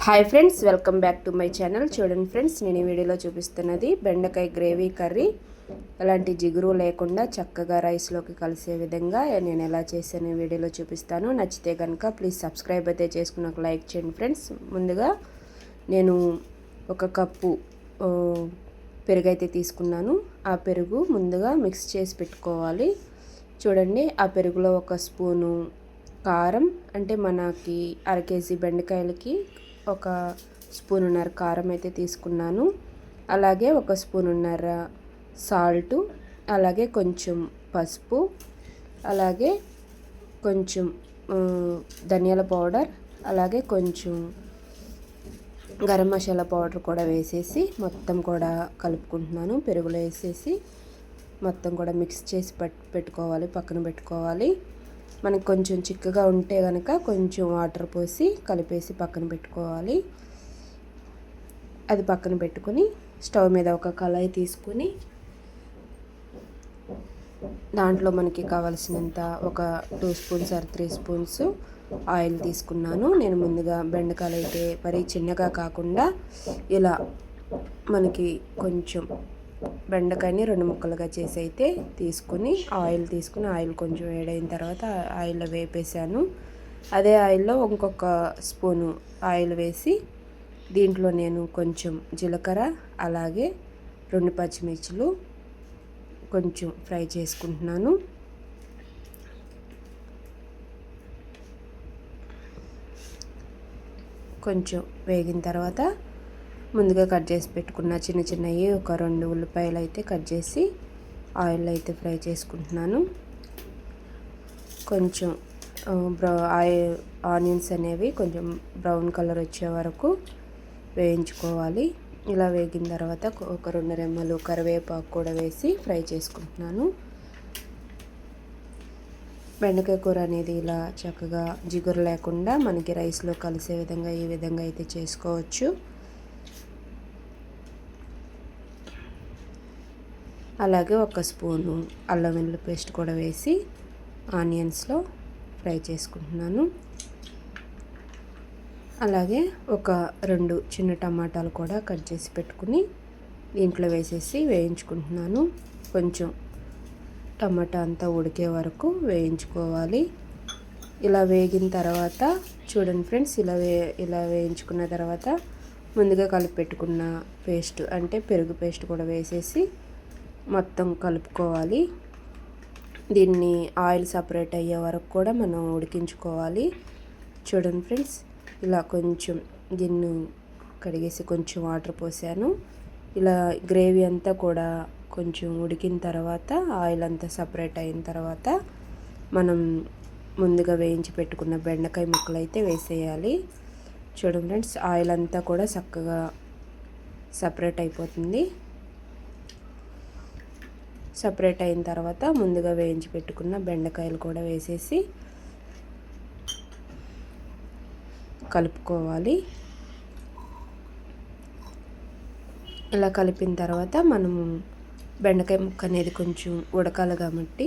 Hi friends, welcome back to my channel. చూడండి friends, నేను ఈ వీడియోలో చూపిస్తున్నది బెండకాయ గ్రేవీ కర్రీ. ఎలాంటి జిగురు లేకుండా చక్కగా రైస్లోకి కలిసే విధంగా నేను ఎలా చేసాను వీడియోలో చూపిస్తాను. నచ్చితే కనుక ప్లీజ్ సబ్స్క్రైబ్ అయితే చేసుకుని ఒక లైక్ చేయండి ఫ్రెండ్స్. ముందుగా నేను ఒక కప్పు పెరుగు అయితే తీసుకున్నాను. ఆ పెరుగు ముందుగా మిక్స్ చేసి పెట్టుకోవాలి. చూడండి, ఆ పెరుగులో ఒక స్పూను కారం, అంటే మనకి 1/2 కేజీ బెండకాయలకి ఒక స్పూనున్నర కారం అయితే తీసుకున్నాను. అలాగే ఒక స్పూనున్నర సాల్టు, అలాగే కొంచెం పసుపు, అలాగే కొంచెం ధనియాల పౌడర్, అలాగే కొంచెం గరం మసాలా పౌడర్ కూడా వేసేసి మొత్తం కూడా కలుపుకుంటున్నాను. పెరుగులో వేసేసి మొత్తం కూడా మిక్స్ చేసి పెట్టుకోవాలి, పక్కన పెట్టుకోవాలి. మనకు కొంచెం చిక్కగా ఉంటే కనుక కొంచెం వాటర్ పోసి కలిపేసి పక్కన పెట్టుకోవాలి. అది పక్కన పెట్టుకొని స్టవ్ మీద ఒక కళాయి తీసుకుని దాంట్లో మనకి కావాల్సినంత ఒక 2 స్పూన్స్ ఆర్ 3 స్పూన్స్ ఆయిల్ తీసుకున్నాను. నేను ముందుగా బెండకాయలు అయితే మరీ చిన్నగా కాకుండా ఇలా మనకి కొంచెం బెండకాయని 2 ముక్కలుగా చేసి అయితే తీసుకుని ఆయిల్ కొంచెం వేడైన తర్వాత ఆయిల్లో వేపేసాను. అదే ఆయిల్లో ఇంకొక స్పూను ఆయిల్ వేసి దీంట్లో నేను కొంచెం జీలకర్ర, అలాగే 2 పచ్చిమిర్చులు కొంచెం ఫ్రై చేసుకుంటున్నాను. కొంచెం వేగిన తర్వాత ముందుగా కట్ చేసి పెట్టుకున్న చిన్నవి ఒక 2 ఉల్లిపాయలు అయితే కట్ చేసి ఆయిల్ అయితే ఫ్రై చేసుకుంటున్నాను. కొంచెం ఆనియన్స్ అనేవి కొంచెం బ్రౌన్ కలర్ వచ్చే వరకు వేయించుకోవాలి. ఇలా వేగిన తర్వాత ఒక 2 రెమ్మలు కరివేపాకు కూడా వేసి ఫ్రై చేసుకుంటున్నాను. బెండకాయ కూర అనేది ఇలా చక్కగా జిగురు లేకుండా మనకి రైస్లో కలిసే విధంగా ఈ విధంగా అయితే చేసుకోవచ్చు. అలాగే ఒక స్పూను అల్లం వెల్లుల్లి పేస్ట్ కూడా వేసి ఆనియన్స్లో ఫ్రై చేసుకుంటున్నాను. అలాగే ఒక 2 చిన్న టమాటాలు కూడా కట్ చేసి పెట్టుకుని దీంట్లో వేసేసి వేయించుకుంటున్నాను. కొంచెం టమాటా అంతా ఉడికే వరకు వేయించుకోవాలి. ఇలా వేగిన తర్వాత చూడండి ఫ్రెండ్స్, ఇలా వేయించుకున్న తర్వాత ముందుగా కలిపి పెట్టుకున్న పేస్ట్, అంటే పెరుగు పేస్ట్ కూడా వేసేసి మొత్తం కలుపుకోవాలి. దీన్ని ఆయిల్ సపరేట్ అయ్యే వరకు కూడా మనం ఉడికించుకోవాలి. చూడండి ఫ్రెండ్స్, ఇలా కొంచెం గిన్నె కడిగేసి కొంచెం వాటర్ పోసాను. ఇలా గ్రేవీ అంతా కూడా కొంచెం ఉడికిన తర్వాత ఆయిల్ అంతా సపరేట్ అయిన తర్వాత మనం ముందుగా వేయించి పెట్టుకున్న బెండకాయ ముక్కలు అయితే వేసేయాలి. చూడండి ఫ్రెండ్స్, ఆయిల్ అంతా కూడా చక్కగా సపరేట్ అయిపోతుంది. సపరేట్ అయిన తర్వాత ముందుగా వేయించి పెట్టుకున్న బెండకాయలు కూడా వేసేసి కలుపుకోవాలి. ఇలా కలిపిన తర్వాత మనము బెండకాయ ముక్క అనేది కొంచెం ఉడకాలి కాబట్టి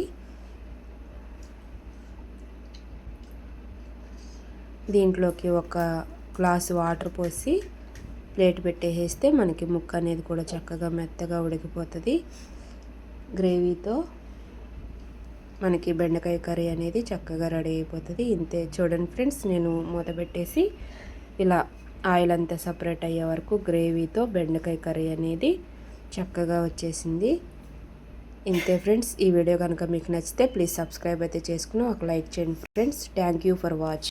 దీంట్లోకి ఒక గ్లాసు వాటర్ పోసి ప్లేట్ పెట్టేస్తే మనకి ముక్క అనేది కూడా చక్కగా మెత్తగా ఉడికిపోతుంది. గ్రేవీతో మనకి బెండకాయ కర్రీ అనేది చక్కగా రెడీ అయిపోతుంది. ఇంతే. చూడండి ఫ్రెండ్స్, నేను మూత పెట్టేసి ఇలా ఆయిల్ అంతా సపరేట్ అయ్యే వరకు గ్రేవీతో బెండకాయ కర్రీ అనేది చక్కగా వచ్చేసింది. ఇంతే ఫ్రెండ్స్. ఈ వీడియో కనుక మీకు నచ్చితే ప్లీజ్ సబ్స్క్రైబ్ అయితే చేసుకుని ఒక లైక్ చేయండి friends. Thank you for watching.